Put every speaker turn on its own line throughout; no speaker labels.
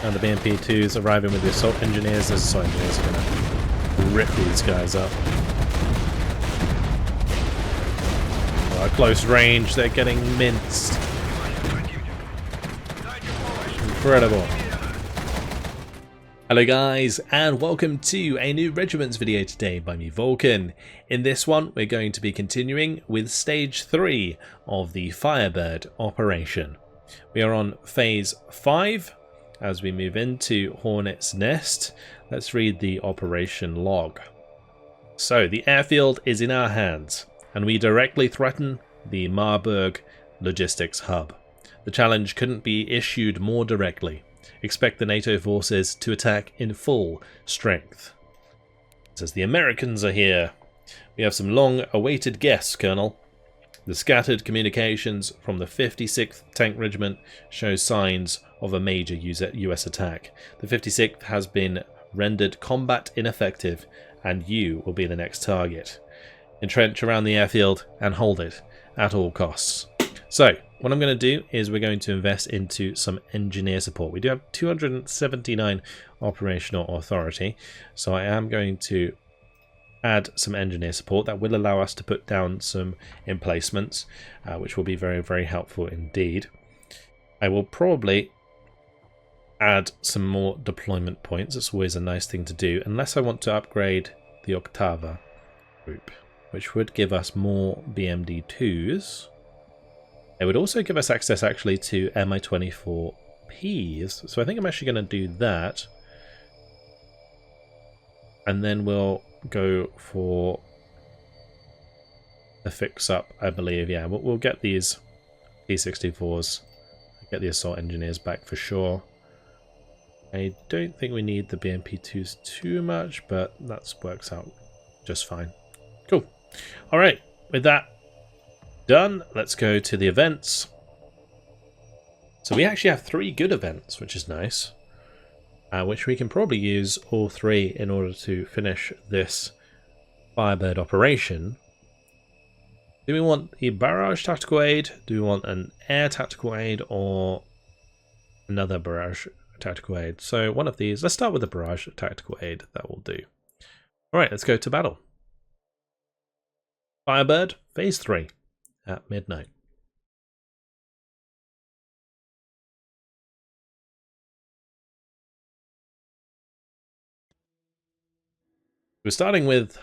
And the BMP-2s arriving with the assault engineers. Those assault engineers are going to rip these guys up. At close range, they're getting minced. Incredible. Hello guys, and welcome to a new Regiments video today by me, Vulcan. In this one, we're going to be continuing with Stage 3 of the Firebird operation. We are on Phase 5 as we move into Hornet's Nest. Let's read the operation log. So, the airfield is in our hands, and we directly threaten the Marburg logistics hub. The challenge couldn't be issued more directly. Expect the NATO forces to attack in full strength. It says the Americans are here. We have some long-awaited guests, Colonel. The scattered communications from the 56th Tank Regiment show signs of a major US attack. The 56th has been rendered combat ineffective, and you will be the next target. Entrench around the airfield and hold it at all costs. So, what I'm going to do is we're going to invest into some engineer support. We do have 279 operational authority, so I am going to add some engineer support that will allow us to put down some emplacements, which will be very, very helpful indeed. I will probably add some more deployment points. It's always a nice thing to do, unless I want to upgrade the Octava group, which would give us more BMD-2s. It would also give us access actually to Mi-24Ps, so I think I'm actually going to do that. And then we'll go for the fix-up, I believe. Yeah, we'll get these T-64s, get the assault engineers back for sure. I don't think we need the BMP-2s too much, but that works out just fine. Cool. All right, with that done, let's go to the events. So we actually have 3 good events, which is nice, which we can probably use all 3 in order to finish this Firebird operation. Do we want a barrage tactical aid? Do we want an air tactical aid or another barrage tactical aid? So one of these. Let's start with the barrage tactical aid. That will do. All right, let's go to battle. Firebird, Phase 3. At midnight. We're starting with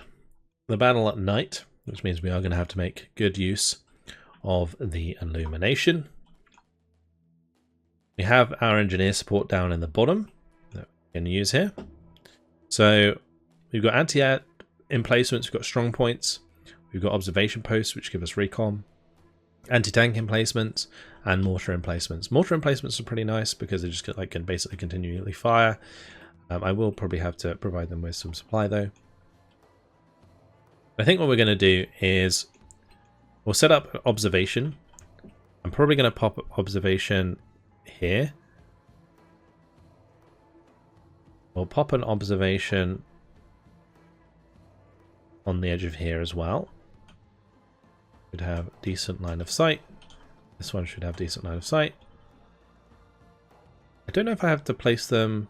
the battle at night, which means we are going to have to make good use of the illumination. We have our engineer support down in the bottom that we can use here. So we've got anti-air emplacements, we've got strong points, we've got observation posts which give us recon, anti-tank emplacements, and mortar emplacements. Mortar emplacements are pretty nice because they just can basically continually fire. I will probably have to provide them with some supply though. I think what we're going to do is we'll set up observation. I'm probably going to pop observation here. We'll pop an observation on the edge of here as well. Should have decent line of sight. This one should have decent line of sight. I don't know if I have to place them.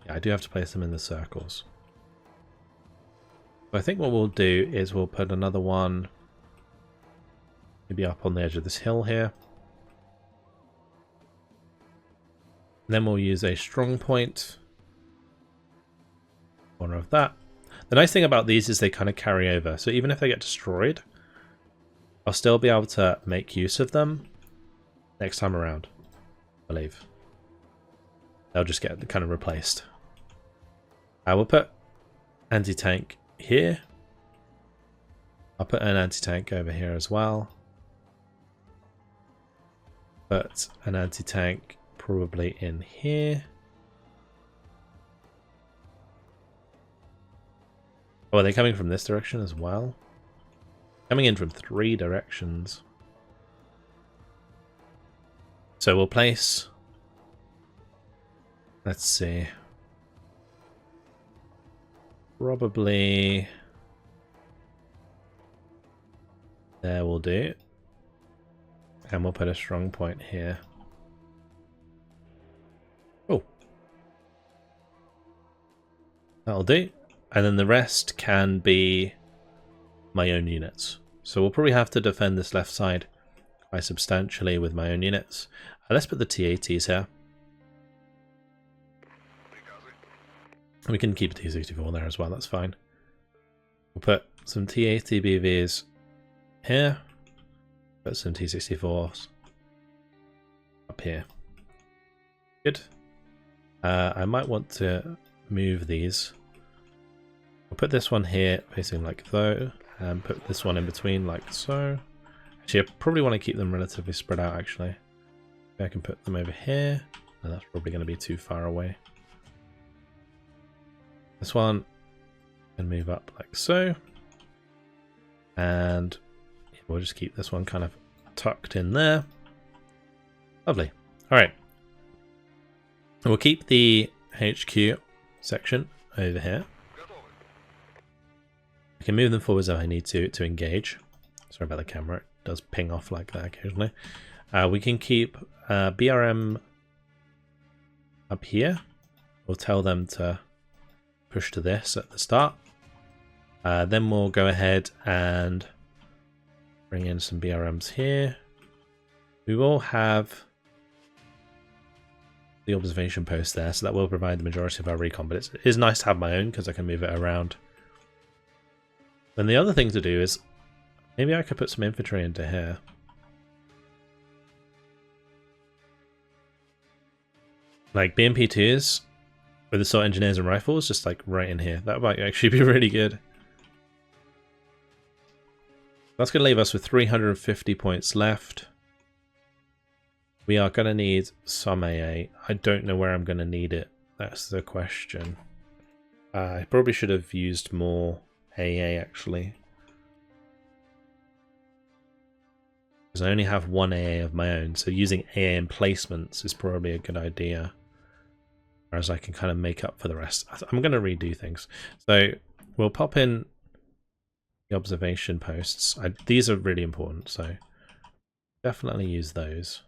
Yeah, I do have to place them in the circles. So I think what we'll do is we'll put another one maybe up on the edge of this hill here. And then we'll use a strong point. Corner of that. The nice thing about these is they kind of carry over. So even if they get destroyed, I'll still be able to make use of them next time around, I believe. They'll just get kind of replaced. I will put anti-tank here. I'll put an anti-tank over here as well. Put an anti-tank probably in here. Oh, are they coming from this direction as well? Coming in from 3 directions. So we'll place, let's see, probably there will do. And we'll put a strong point here. Oh, That'll do. And then the rest can be my own units. So we'll probably have to defend this left side quite substantially with my own units. Let's put the T-80s here. We can keep a T-64 there as well, that's fine. We'll put some T-80 BVs here. Put some T-64s up here. Good. I might want to move these. We'll put this one here facing like so, and put this one in between like so. Actually, I probably want to keep them relatively spread out actually. Maybe I can put them over here. No, that's probably going to be too far away. This one can move up like so. And we'll just keep this one kind of tucked in there. Lovely. Alright. We'll keep the HQ section over here. I can move them forwards if I need to engage. Sorry about the camera, it does ping off like that occasionally. We can keep BRM up here. We'll tell them to push to this at the start. Then we'll go ahead and bring in some BRMs here. We will have the observation post there, so that will provide the majority of our recon, but it is nice to have my own because I can move it around. Then the other thing to do is maybe I could put some infantry into here. Like BMP-2s with assault engineers and rifles, just like right in here. That might actually be really good. That's going to leave us with 350 points left. We are going to need some AA. I don't know where I'm going to need it. That's the question. I probably should have used more AA actually. Because I only have one AA of my own, so using AA emplacements is probably a good idea. Whereas I can kind of make up for the rest. I'm going to redo things. So we'll pop in the observation posts. These are really important, so definitely use those.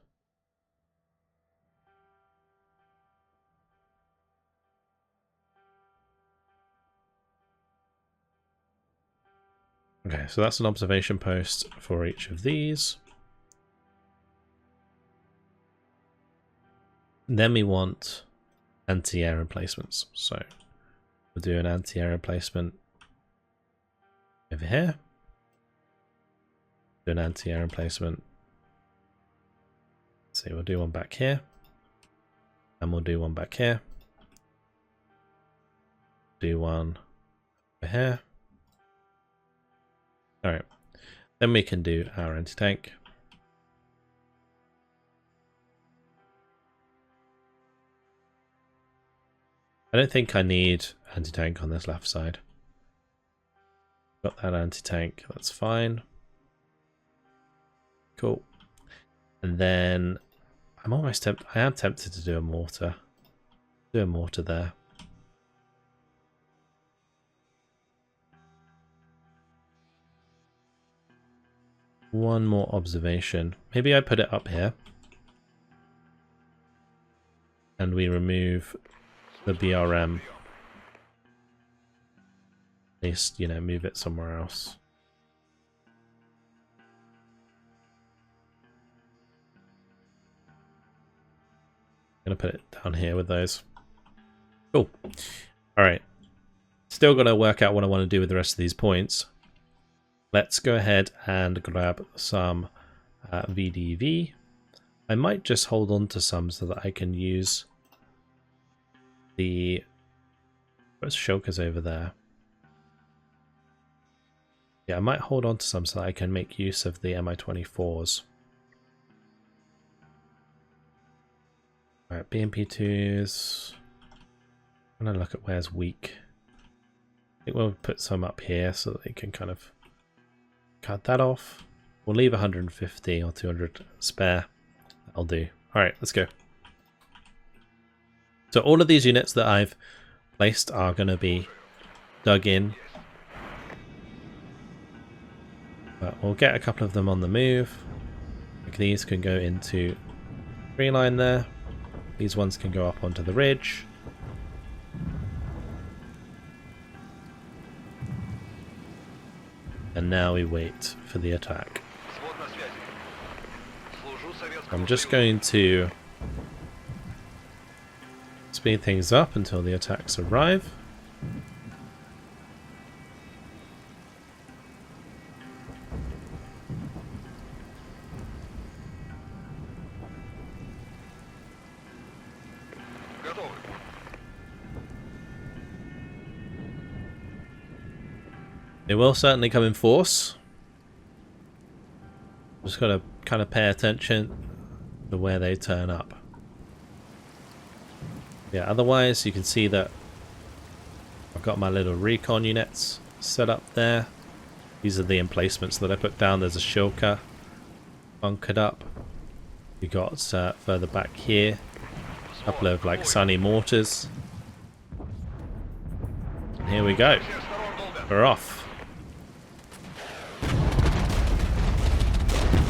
Okay, so that's an observation post for each of these. And then we want anti-air emplacements. So we'll do an anti-air emplacement over here. Do an anti-air emplacement. Let's see, we'll do one back here. And we'll do one back here. Do one over here. Alright, then we can do our anti-tank. I don't think I need anti-tank on this left side. Got that anti-tank, that's fine. Cool. And then I'm almost tempted, I am tempted to do a mortar. Do a mortar there. One more observation. Maybe I put it up here. And we remove the BRM. At least, you know, move it somewhere else. I'm going to put it down here with those. Cool. Alright. Still got to work out what I want to do with the rest of these points. Let's go ahead and grab some VDV. I might just hold on to some so that I can use the... Where's Shulkers over there? Yeah, I might hold on to some so that I can make use of the Mi-24s. Alright, BMP-2s. I'm going to look at where's weak. I think we'll put some up here so that they can kind of cut that off. We'll leave 150 or 200 spare. That'll do. Alright, let's go. So all of these units that I've placed are going to be dug in. But we'll get a couple of them on the move. Like these can go into tree line there. These ones can go up onto the ridge. And now we wait for the attack. I'm just going to speed things up until the attacks arrive. They will certainly come in force. Just got to kind of pay attention to where they turn up. Yeah, otherwise you can see that I've got my little recon units set up there. These are the emplacements that I put down. There's a shulker bunkered up. You got further back here a couple of like sunny mortars. And here we go. We're off.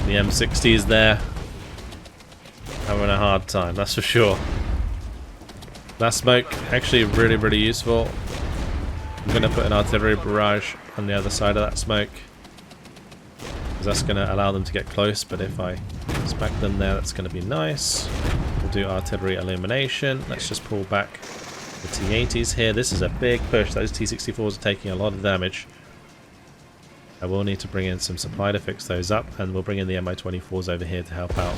The M60 is there, having a hard time, that's for sure. That smoke, actually really useful. I'm going to put an artillery barrage on the other side of that smoke, because that's going to allow them to get close, but if I smack them there, that's going to be nice. We'll do artillery illumination. Let's just pull back the T-80s here. This is a big push. Those T-64s are taking a lot of damage. I will need to bring in some supply to fix those up, and we'll bring in the Mi-24s over here to help out.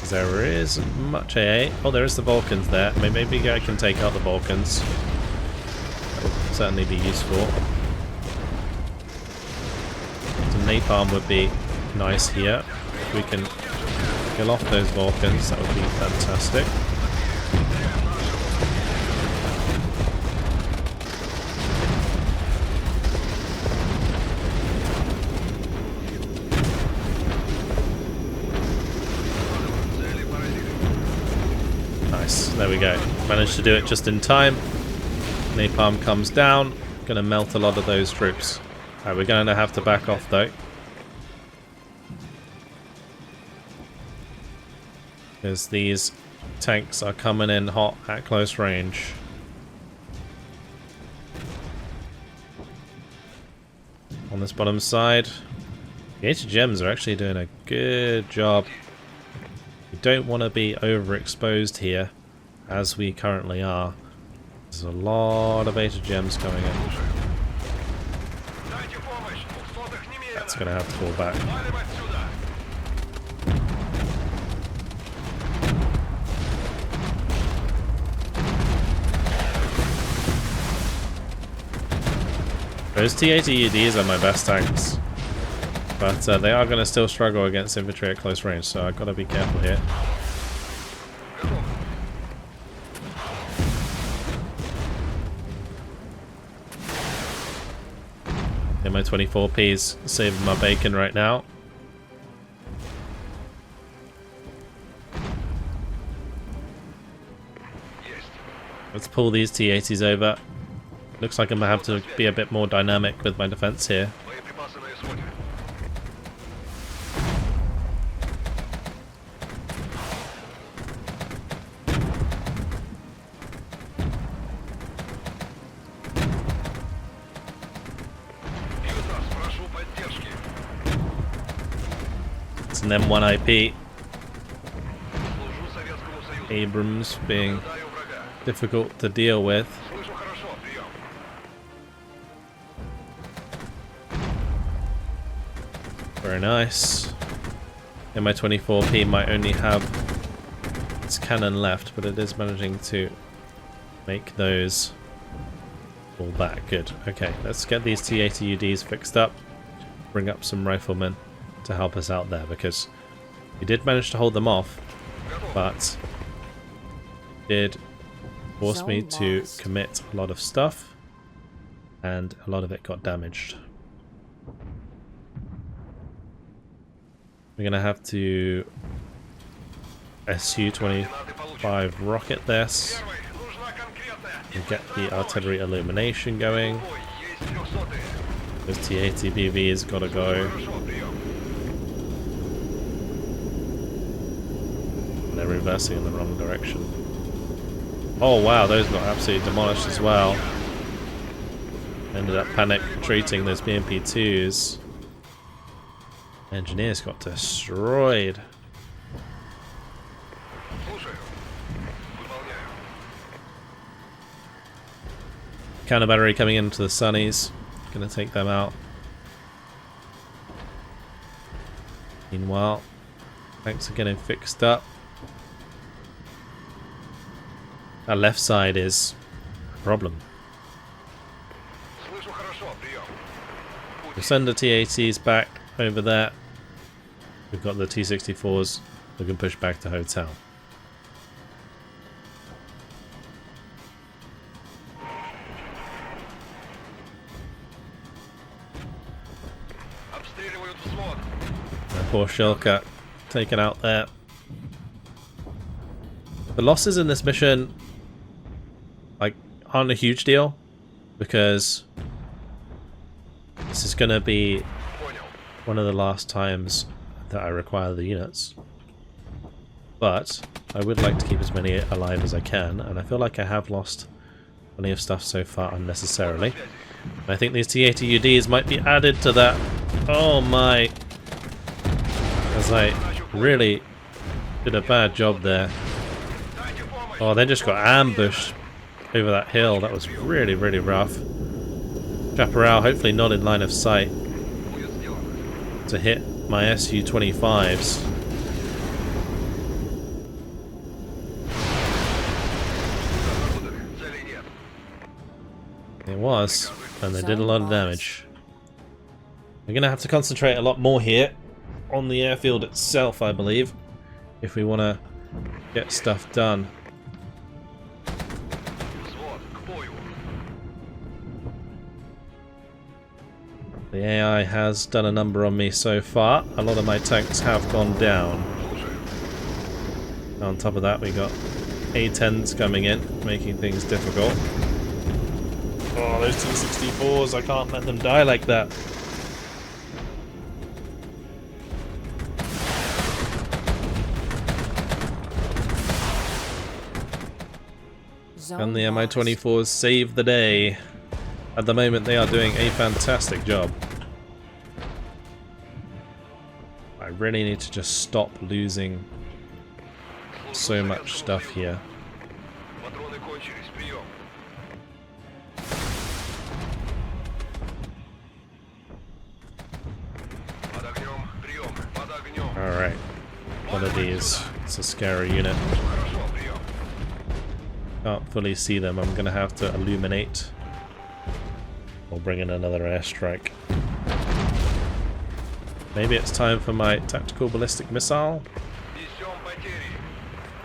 There isn't much AA. Oh, there is the Vulcans there. Maybe I can take out the Vulcans. That would certainly be useful. Some napalm would be nice here. If we can kill off those Vulcans, that would be fantastic. There we go. Managed to do it just in time. Napalm comes down. Gonna melt a lot of those troops. Alright, we're gonna have to back off though, because these tanks are coming in hot at close range. On this bottom side, the HGMs are actually doing a good job. We don't want to be overexposed here, as we currently are. There's a lot of HGMs coming in. That's going to have to fall back. Those T-80UDs are my best tanks, but they are going to still struggle against infantry at close range, so I've got to be careful here. My 24P's saving my bacon right now. Let's pull these T-80s over. Looks like I'm gonna have to be a bit more dynamic with my defense here. And then one IP. Abrams being difficult to deal with. Very nice. And my 24P might only have its cannon left, but it is managing to make those fall back. Good. Okay, let's get these T-80UDs fixed up. Bring up some riflemen to help us out there, because we did manage to hold them off, but did force me to commit a lot of stuff, and a lot of it got damaged. We're gonna have to Su-25 rocket this and get the artillery illumination going. This T-80 BV's gotta go. They're reversing in the wrong direction. Oh wow, those got absolutely demolished as well. Ended up panic retreating those BMP2s. Engineers got destroyed. Counter battery coming into the Sunnies. Gonna take them out. Meanwhile, tanks are getting fixed up. Our left side is a problem. We'll send the T-80s back over there. We've got the T-64s. We can push back to hotel. Poor Shilka taken out there. The losses in this mission aren't a huge deal because this is going to be one of the last times that I require the units. But I would like to keep as many alive as I can, and I feel like I have lost plenty of stuff so far unnecessarily. I think these T-80UDs might be added to that. Oh my! As I really did a bad job there. Oh, they just got ambushed over that hill. That was really, really rough. Chaparral hopefully not in line of sight to hit my Su-25s. It was, and they did a lot of damage. We're going to have to concentrate a lot more here on the airfield itself, I believe, if we want to get stuff done. The AI has done a number on me so far. A lot of my tanks have gone down. On top of that, we got A-10s coming in, making things difficult. Oh, those T-64s, I can't let them die like that. And the Mi-24s save the day. At the moment they are doing a fantastic job. I really need to just stop losing so much stuff here. Alright, one of these. It's a scary unit. Can't fully see them. I'm going to have to illuminate. Or bring in another airstrike. Maybe it's time for my tactical ballistic missile.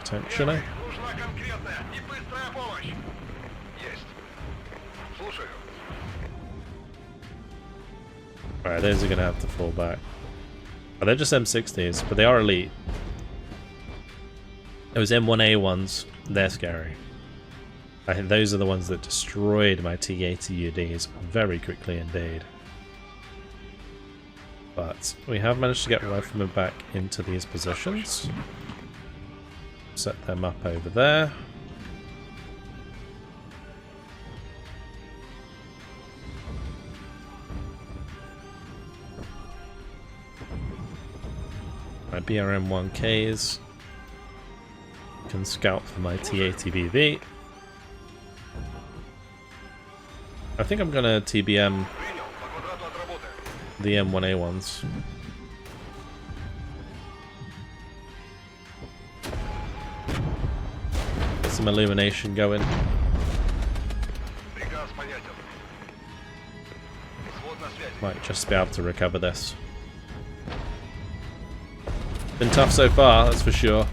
Potentially. Alright, those are going to have to fall back. Oh, they're just M60s, but they are elite. Those M1A ones, they're scary. I think those are the ones that destroyed my T-80UDs very quickly indeed. But we have managed to get riflemen back into these positions. Set them up over there. My BRM-1Ks can scout for my T-80BV. I think I'm gonna TBM the M1A ones. Get some illumination going. Might just be able to recover this. Been tough so far, that's for sure.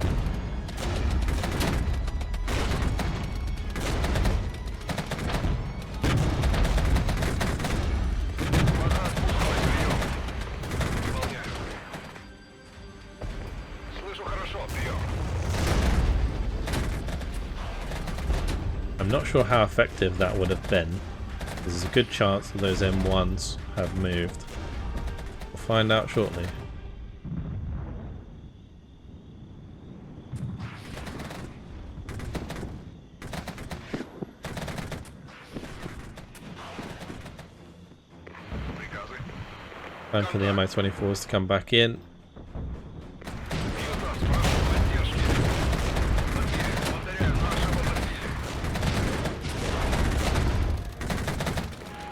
I'm not sure how effective that would have been. There's a good chance that those M1s have moved. We'll find out shortly. Time for the Mi-24s to come back in.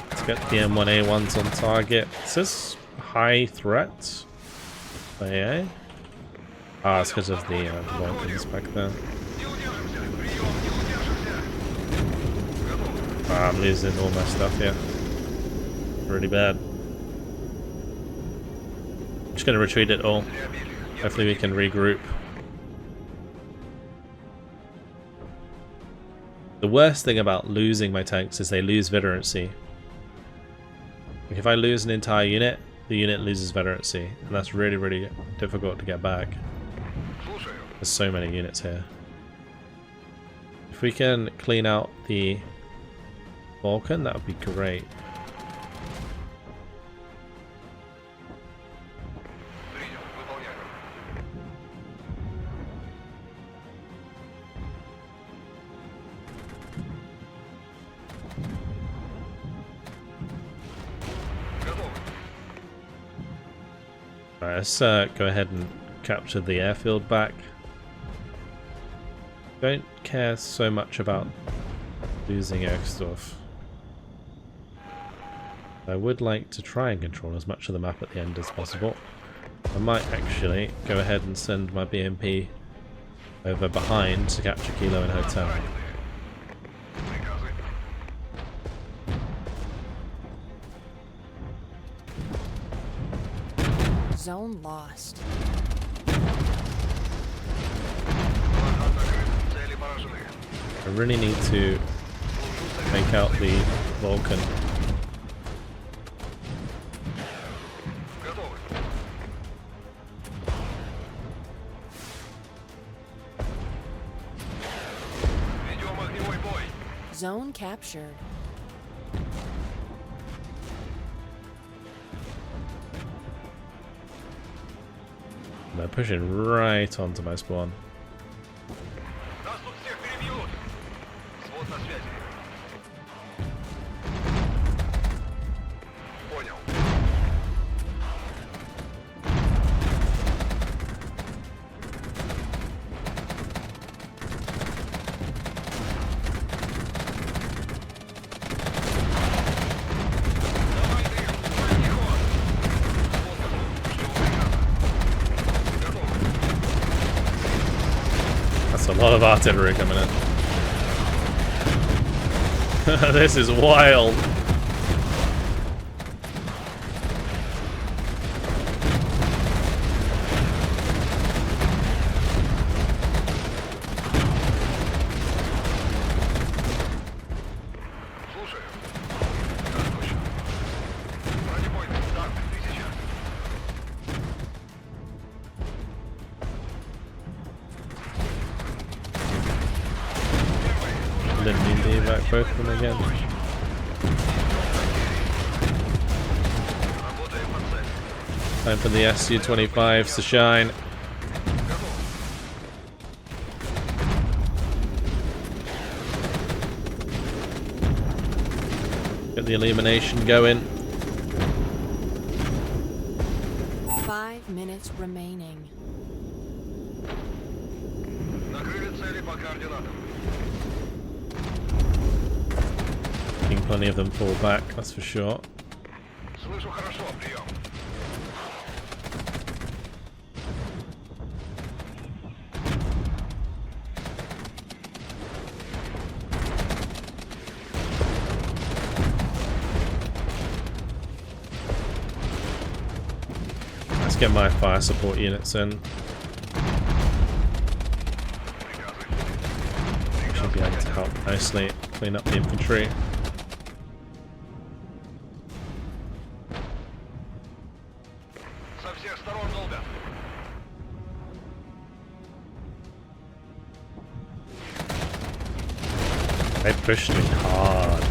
Let's get the M1A1s on target. Is this high threat? AA? Ah, it's because of the Vulcans back there. Ah, I'm losing all my stuff here. Really bad. I'm just going to retreat it all. Hopefully we can regroup. The worst thing about losing my tanks is they lose veterancy. If I lose an entire unit, the unit loses veterancy, and that's really, really difficult to get back. There's so many units here. If we can clean out the Vulcan, that would be great. Right, let's go ahead and capture the airfield back. Don't care so much about losing Kiilstofte. I would like to try and control as much of the map at the end as possible. I might actually go ahead and send my BMP over behind to capture Kilo and Hotel.
Zone lost.
I really need to take out the Vulcan.
Zone captured.
They're pushing right onto my spawn. That's a lot of artillery coming in. This is wild. Didn't mean to evac both of them again. Time for the Su-25s to shine. Get the illumination going.
5 minutes remaining.
Plenty of them fall back, that's for sure. Let's get my fire support units in. Should be able to help nicely clean up the infantry. They pushed me hard.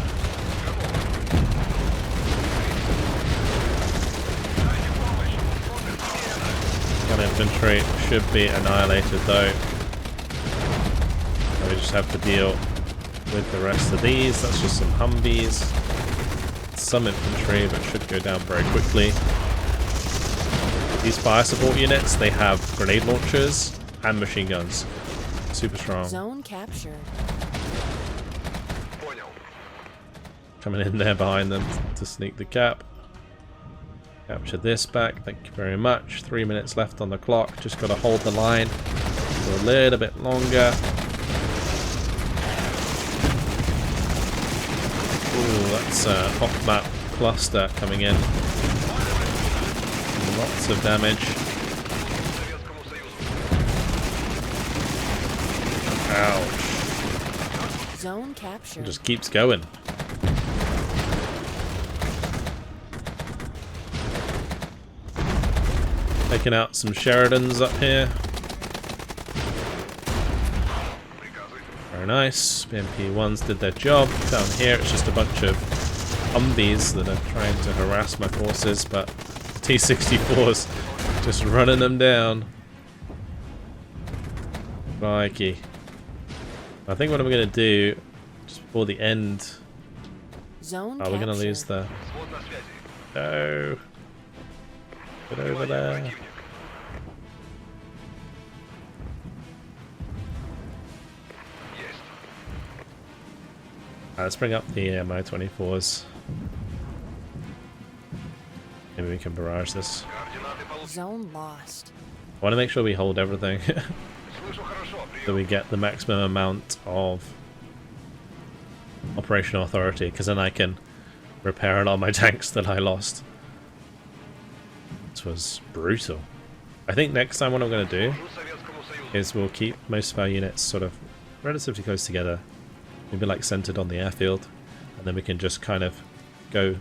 One infantry should be annihilated though. So we just have to deal with the rest of these. That's just some Humvees. Some infantry, but should go down very quickly. These fire support units, they have grenade launchers and machine guns. Super strong.
Zone captured.
Coming in there behind them to sneak the cap. Capture this back, thank you very much. 3 minutes left on the clock, just got to hold the line for a little bit longer. Ooh, that's a off-map cluster coming in. Lots of damage. Ouch.
Zone captured.
It just keeps going. Taking out some Sheridans up here. Very nice. BMP-1s did their job. Down here it's just a bunch of Humvees that are trying to harass my forces, but T-64's just running them down. Crikey. I think what I'm going to do, just before the end...
Zone
we're going to
captured.
lose the... No. Get over there. Let's bring up the Mi-24s. Maybe we can barrage this.
Zone lost.
I want to make sure we hold everything. That we get the maximum amount of operational authority, because then I can repair a lot of my tanks that I lost. This was brutal. I think next time what I'm going to do is we'll keep most of our units sort of relatively close together, maybe like centered on the airfield, and then we can just kind of go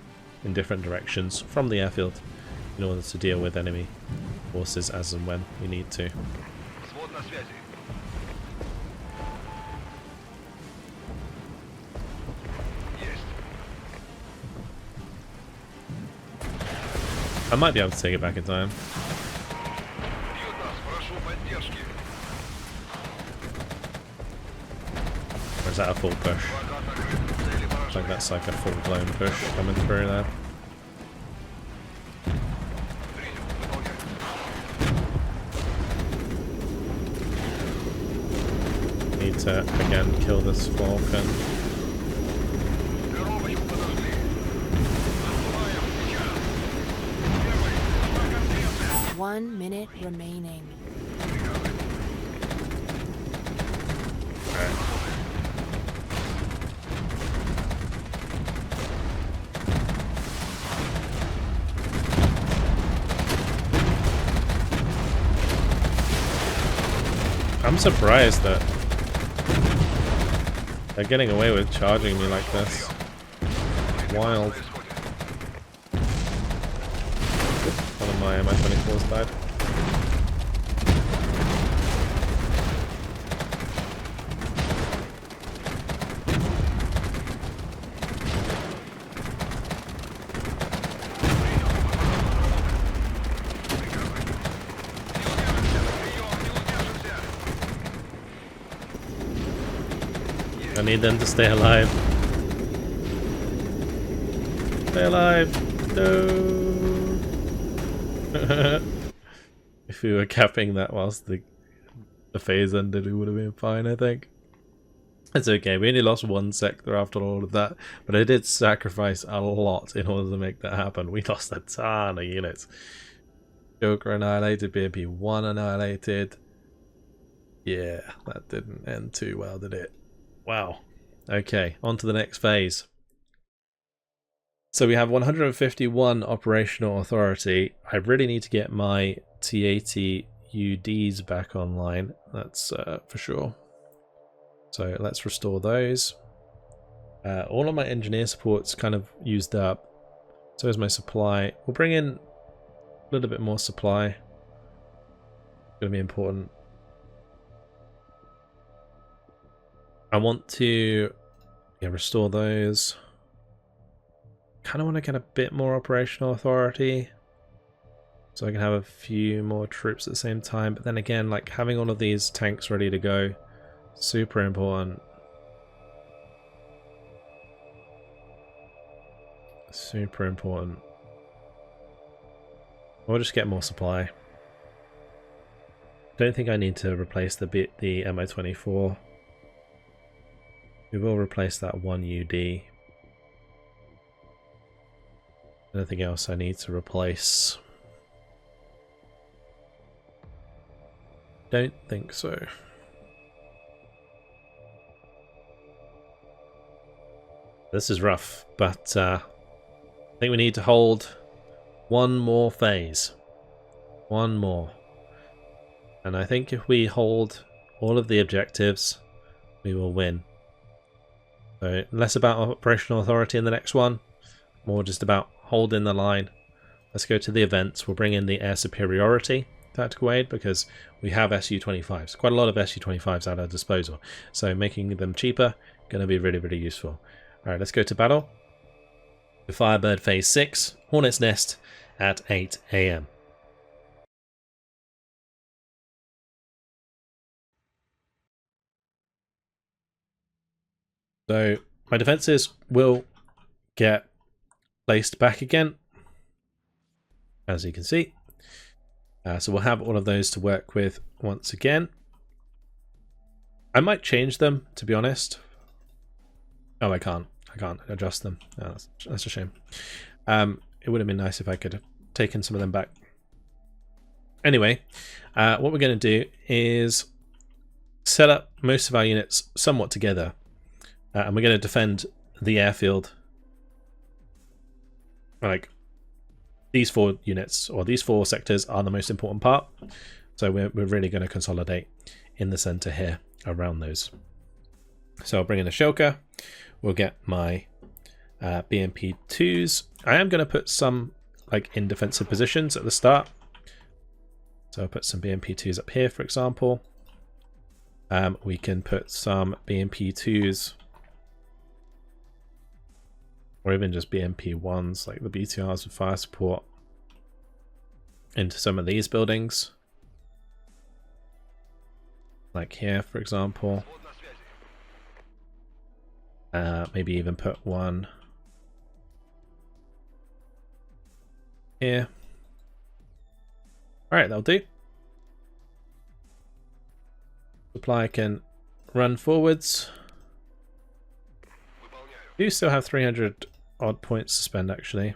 in different directions from the airfield in order to deal with enemy forces as and when we need to. I might be able to take it back in time. Or is that a full push? Looks like that's like a full-blown push coming through there. Need to, again, kill this Vulcan.
1 minute remaining.
I'm surprised that they're getting away with charging me like this. It's wild. One of my Mi-24s died. I need them to stay alive. Stay alive! No! If we were capping that whilst the phase ended, we would have been fine, I think. It's okay, we only lost one sector after all of that, but I did sacrifice a lot in order to make that happen. We lost a ton of units. Joker annihilated, BMP-1 annihilated. Yeah, that didn't end too well, did it? Wow. Okay, on to the next phase. So we have 151 operational authority. I really need to get my T80 UDs back online. That's for sure. So let's restore those. All of my engineer support's kind of used up. So is my supply. We'll bring in a little bit more supply. It's going to be important. I want to restore those. Kind of want to get a bit more operational authority so I can have a few more troops at the same time. But then again, like having all of these tanks ready to go, super important. Super important. We'll just get more supply. Don't think I need to replace the MO24. We will replace that one UD. Anything else I need to replace? Don't think so. This is rough, but I think we need to hold one more phase. One more. And I think if we hold all of the objectives, we will win. So less about operational authority in the next one, more just about holding the line. Let's go to the events. We'll bring in the air superiority tactical aid because we have Su-25s. Quite a lot of Su-25s at our disposal. So making them cheaper, going to be really, really useful. Alright, let's go to battle. The Firebird Phase 6, Hornet's Nest at 8 AM. So my defenses will get placed back again, as you can see. So we'll have all of those to work with once again. I might change them, to be honest. Oh, I can't adjust them. Oh, that's a shame. It would have been nice if I could have taken some of them back. Anyway, what we're going to do is set up most of our units somewhat together. And we're going to defend the airfield. Like, these 4 units, or these 4 sectors are the most important part. So we're really going to consolidate in the center here around those. So I'll bring in a shulker. We'll get my BMP-2s. I am going to put some like in defensive positions at the start. So I'll put some BMP-2s up here, for example. We can put some BMP-2s, or even just BMP-1s, like the BTRs with fire support, into some of these buildings. Like here, for example. Maybe even put one here. Alright, that'll do. Supply can run forwards. We do still have 300 odd points to spend, actually.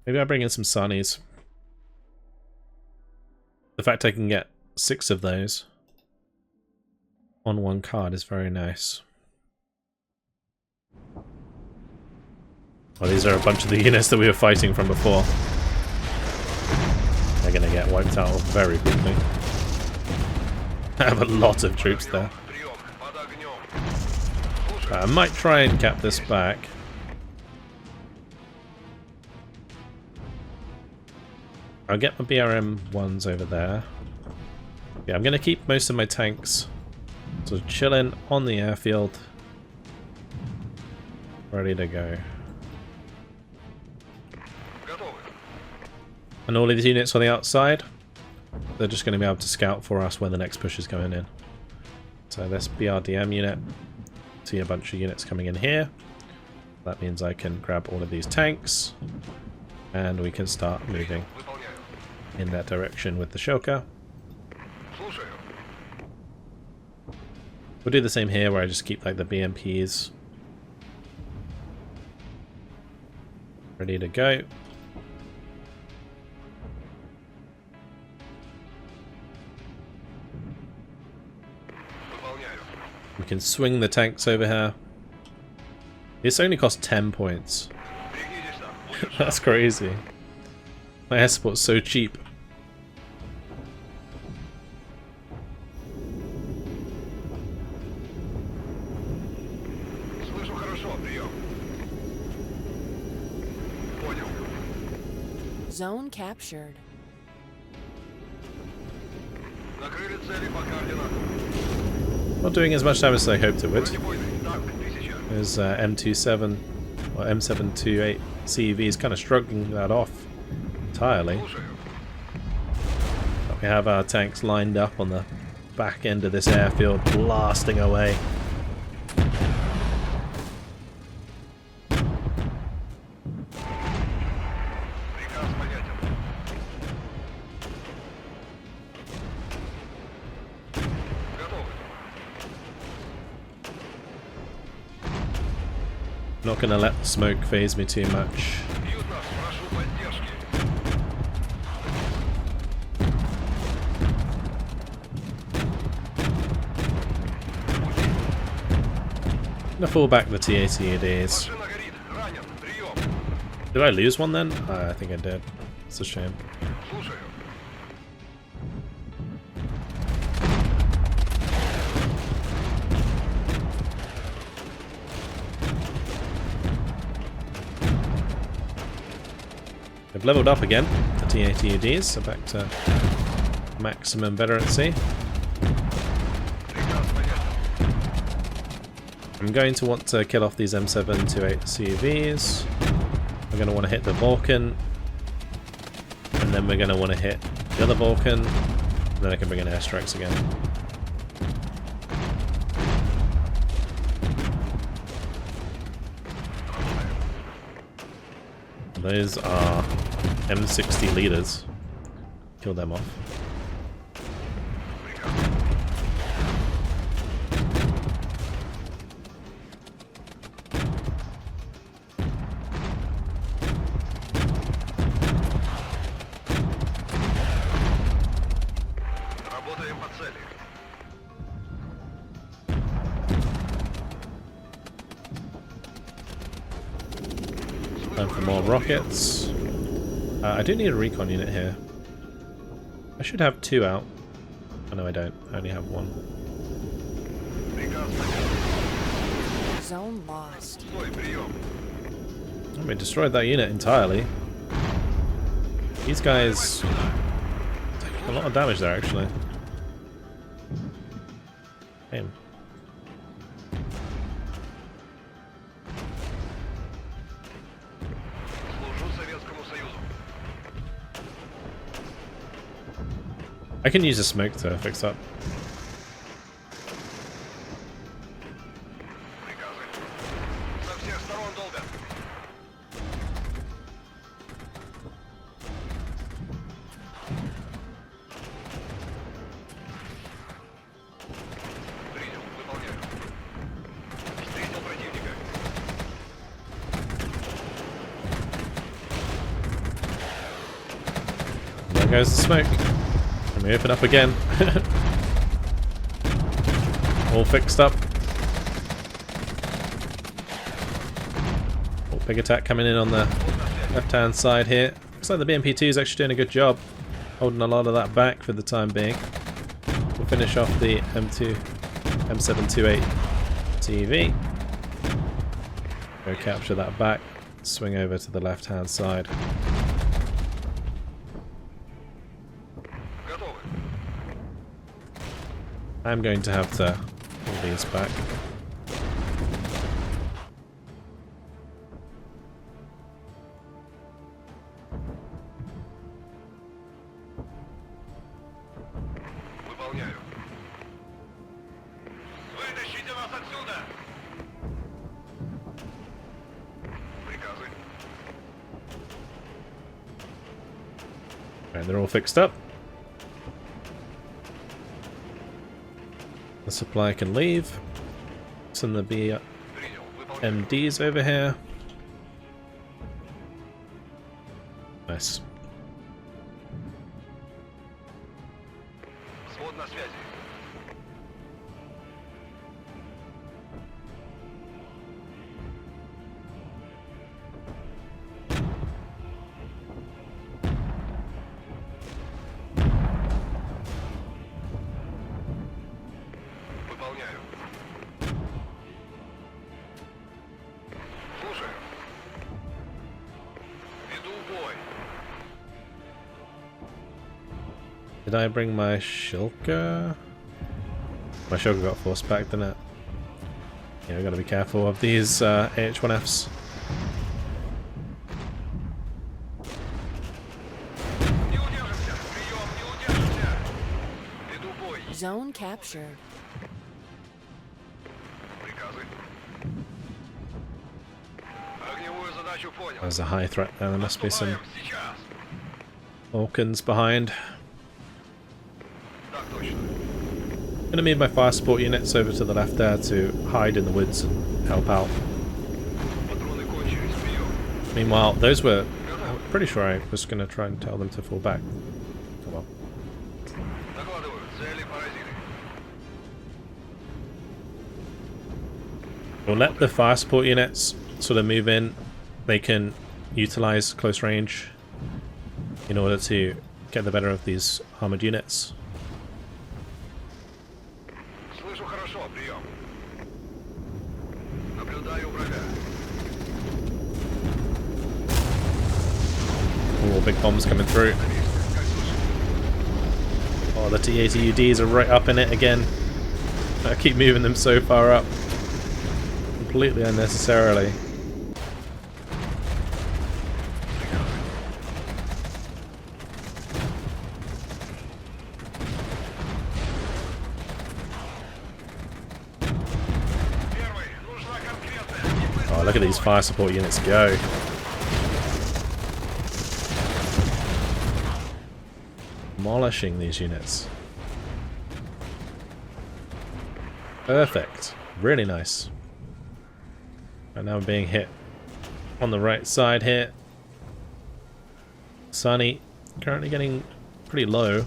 Maybe I'll bring in some Sunnies. The fact I can get 6 of those on one card is very nice. Well, these are a bunch of the units that we were fighting from before. They're going to get wiped out very quickly. I have a lot of troops there. I might try and cap this back. I'll get my BRM-1s over there. Yeah, I'm going to keep most of my tanks sort of chilling on the airfield. Ready to go. And all of these units on the outside, they're just going to be able to scout for us when the next push is going in. So this BRDM unit, see a bunch of units coming in here. That means I can grab all of these tanks and we can start moving in that direction with the shulker. We'll do the same here where I just keep like the BMPs ready to go. We can swing the tanks over here. This only costs 10 points. That's crazy. My air support's so cheap.
Zone captured.
Not doing as much damage as I hoped it would. There's M27 or M728 CEV is kind of struggling that off entirely. But we have our tanks lined up on the back end of this airfield, blasting away. Not gonna let the smoke phase me too much. I'm gonna fall back the TATADs. Did I lose one then? I think I did. It's a shame. I've leveled up again, the TATADs, so back to maximum veterancy. I'm going to want to kill off these M728 CUVs. We're going to want to hit the Vulcan, and then we're going to want to hit the other Vulcan, and then I can bring in airstrikes again. Those are M60 leaders. Kill them off. Time for more rockets. I do need a recon unit here. I should have 2 out. Oh no, I don't. I only have 1.
Zone lost.
We destroyed that unit entirely. These guys take a lot of damage there, actually. Damn. I can use a smoke to fix up. There goes the smoke. Let me open up again. All fixed up. Oh, big attack coming in on the left-hand side here. Looks like the BMP-2 is actually doing a good job, holding a lot of that back for the time being. We'll finish off the M728 TV. Go capture that back. Swing over to the left-hand side. I'm going to have to pull these back. And they're all fixed up. The supply can leave. Some of the MDs over here. Nice. Did I bring my shulker? My shulker got forced back, didn't it? Yeah, we gotta be careful of these AH-1Fs.
Zone captured.
There's a high threat there. There must be some Vulcans behind. I'm going to move my fire support units over to the left there to hide in the woods and help out. Meanwhile, those were... I'm pretty sure I was going to try and tell them to fall back. Oh well. We'll let the fire support units sort of move in. They can utilize close range in order to get the better of these armored units. Oh, big bombs coming through. Oh, the T-80UDs are right up in it again. I keep moving them so far up. Completely unnecessarily. Oh, look at these fire support units go. Demolishing these units. Perfect. Really nice. And now I'm being hit on the right side here. Sunny, currently getting pretty low.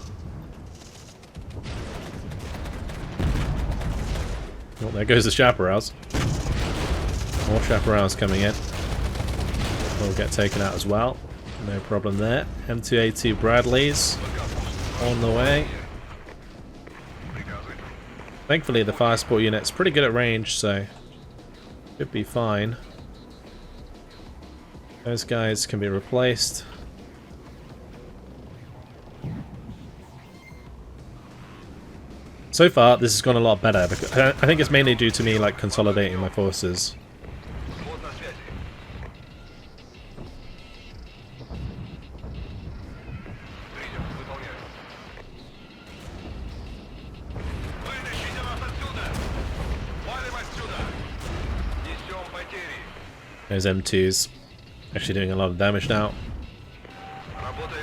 Oh, there goes the chaparrals. More chaparrals coming in. Will get taken out as well. No problem there. M2A2 Bradleys on the way. Thankfully the fire support unit's pretty good at range, so should be fine. Those guys can be replaced. So far this has gone a lot better, because I think it's mainly due to me like consolidating my forces. Those M2s actually doing a lot of damage now.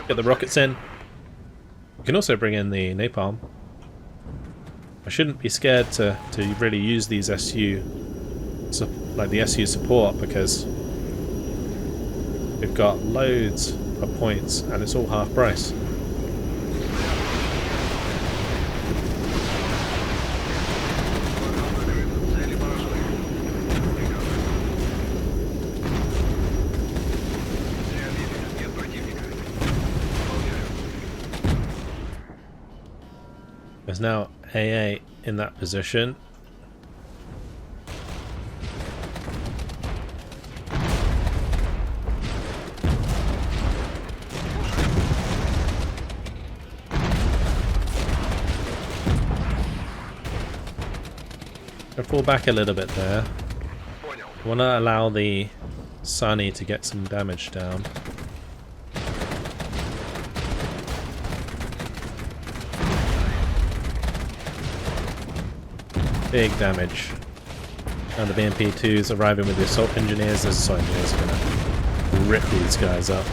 Get the rockets in. We can also bring in the napalm. I shouldn't be scared to really use these SU, like the SU support, because we've got loads of points and it's all half price. There's now AA in that position. I'll fall back a little bit there. I want to allow the Sunny to get some damage down. Big damage. And the BMP-2s arriving with the assault engineers. Those assault engineers are going to rip these guys up.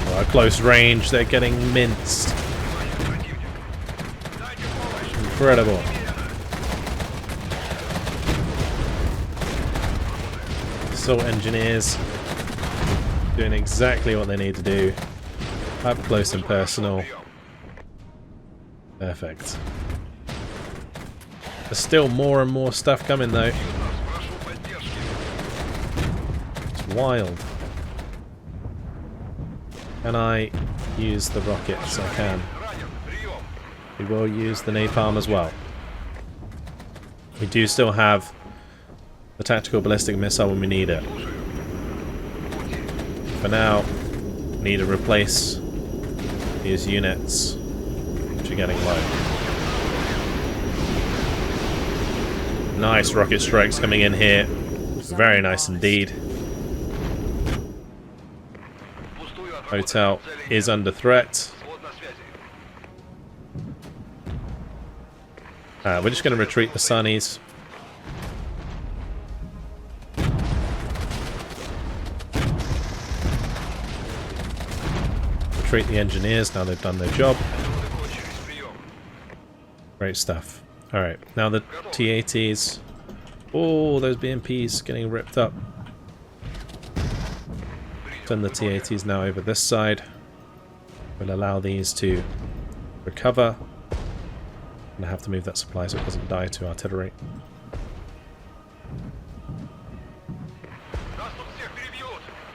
Oh, at close range, they're getting minced. Incredible. Assault engineers doing exactly what they need to do. Up close and personal. Perfect. There's still more and more stuff coming though. It's wild. Can I use the rockets? I can. We will use the napalm as well. We do still have the tactical ballistic missile when we need it. For now, we need to replace these units. Getting low. Nice rocket strikes coming in here. Very nice indeed. Hotel is under threat. We're just going to retreat the Sunnies. Retreat the engineers now they've done their job. Great stuff. Alright, now the T-80s Oh, those BMPs getting ripped up. Send the T-80s now over this side. We'll allow these to recover. I'm gonna have to move that supply so it doesn't die to artillery.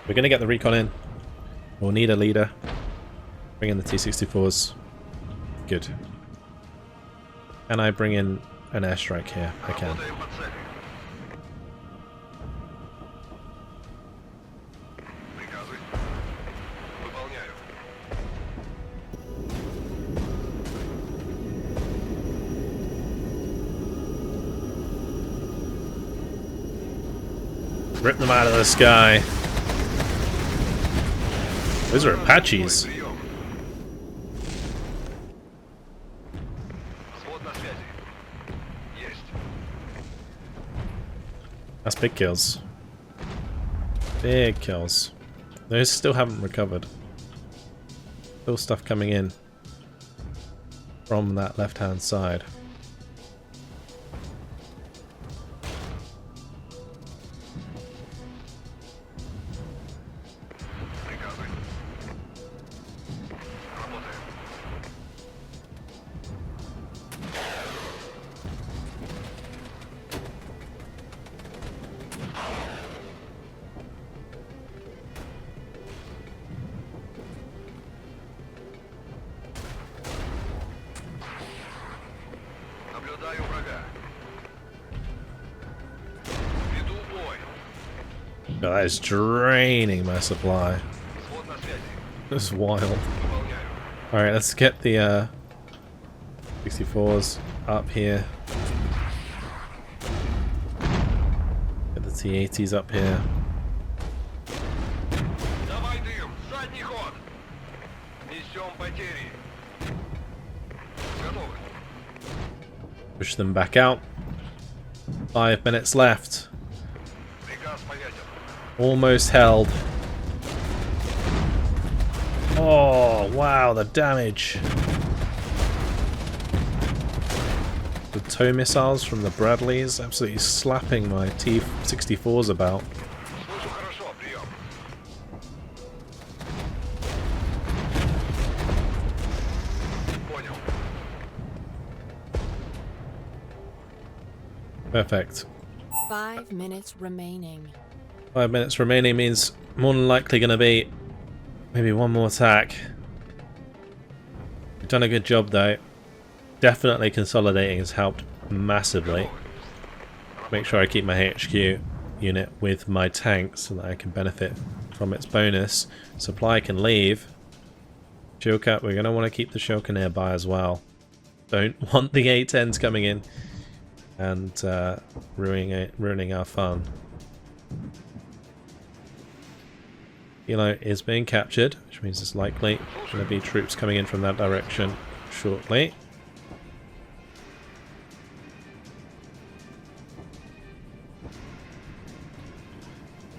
We're gonna get the recon in. We'll need a leader. Bring in the T-64s. Good. Can I bring in an airstrike here? I can. Rip them out of the sky. Those are Apaches. That's big kills. Big kills. Those still haven't recovered. Still stuff coming in from that left-hand side. Oh, that is draining my supply. This is wild. Alright, let's get the 64s up here. Get the T-80s up here. Push them back out. 5 minutes left. Almost held. Oh, wow, the damage. The tow missiles from the Bradleys absolutely slapping my T-64s about. Perfect.
5 minutes remaining.
5 minutes remaining means more than likely going to be maybe one more attack. We've done a good job though. Definitely consolidating has helped massively. Make sure I keep my HQ unit with my tanks so that I can benefit from its bonus. Supply can leave. Shilka, we're going to want to keep the Shilka nearby as well. Don't want the A-10s coming in and ruining our fun. Kilo is being captured, which means there's likely going to be troops coming in from that direction shortly.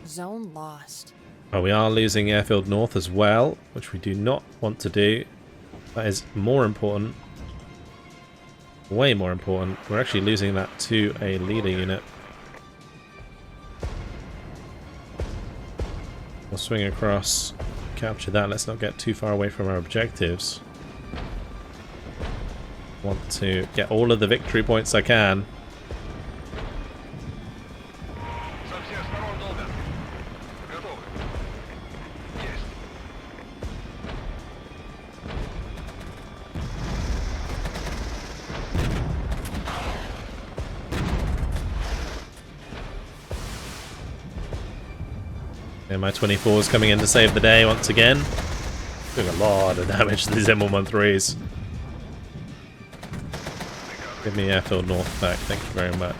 Zone lost.
Oh, we are losing Airfield North as well, which we do not want to do. That is more important. Way more important. We're actually losing that to a leader unit. We'll swing across, capture that. Let's not get too far away from our objectives. Want to get all of the victory points I can. And my 24's coming in to save the day once again. Doing a lot of damage to these M113s. Give me Airfield North back, thank you very much.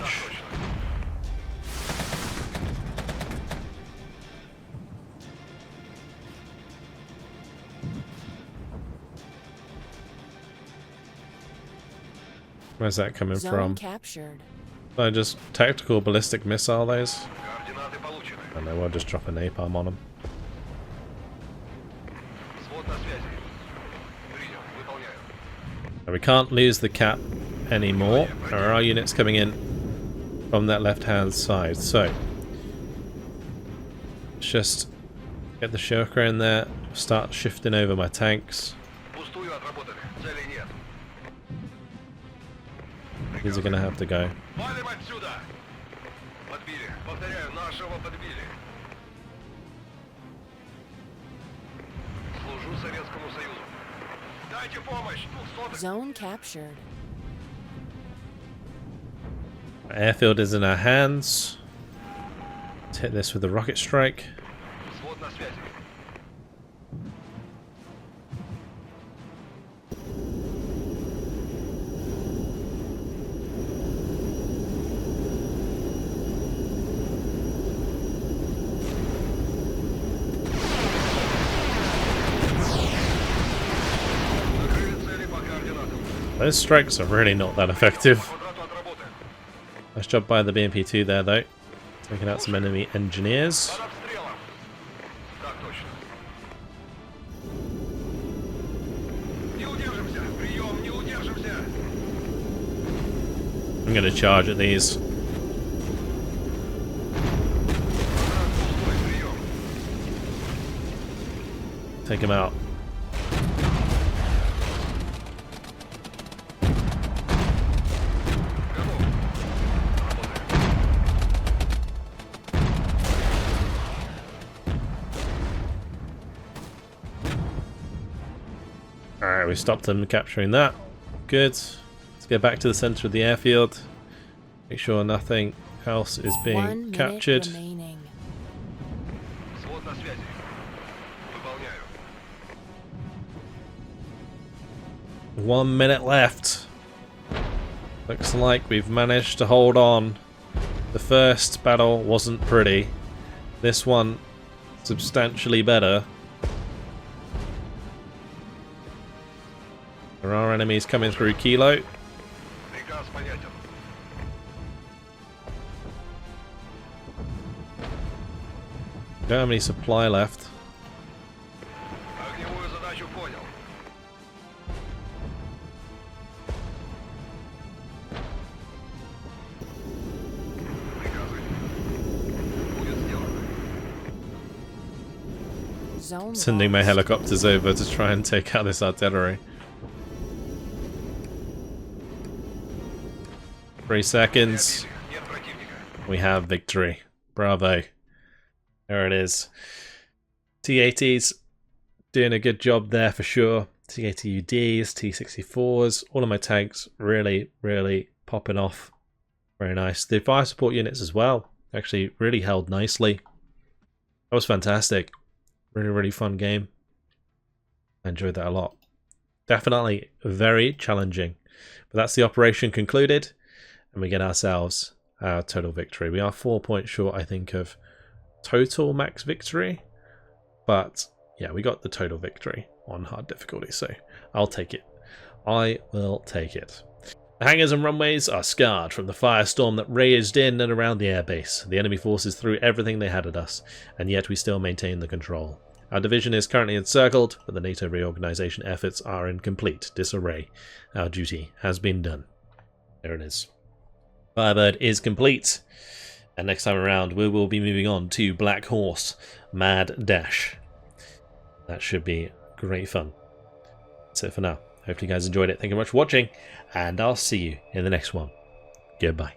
Where's that coming from?
Captured.
I just tactical ballistic missile those? I don't know, we'll just drop a napalm on them. Now we can't lose the cap anymore. There are units coming in from that left-hand side. So let's just get the Shirker in there, start shifting over my tanks. These are going to have to go.
Zone captured.
Airfield is in our hands. Let's hit this with a rocket strike. Those strikes are really not that effective. Nice job by the BMP-2 there, though. Taking out some enemy engineers. I'm going to charge at these. Take him out. Alright, we stopped them capturing that. Good. Let's get back to the center of the airfield. Make sure nothing else is being captured.
Remaining.
1 minute left. Looks like we've managed to hold on. The first battle wasn't pretty. This one, substantially better. There are enemies coming through Kilo. Don't have any supply left.
Zone
Sending my
lost.
helicopters over to try and take out this artillery. 3 seconds. We have victory. Bravo. There it is. T-80s doing a good job there for sure. T-80UDs, T-64s, all of my tanks really, really popping off. Very nice. The fire support units as well actually really held nicely. That was fantastic. Really, really fun game. I enjoyed that a lot. Definitely very challenging. But that's the operation concluded, and we get ourselves our total victory. We are 4 points short, I think, of total max victory. But yeah, we got the total victory on hard difficulty, so I'll take it. I will take it. The hangars and runways are scarred from the firestorm that raged in and around the airbase. The enemy forces threw everything they had at us, and yet we still maintain the control. Our division is currently encircled, but the NATO reorganization efforts are in complete disarray. Our duty has been done. There it is. Firebird is complete, and next time around we will be moving on to Black Horse Mad Dash. That should be great fun. That's it for now. Hopefully you guys enjoyed it. Thank you very much for watching, and I'll see you in the next one. Goodbye.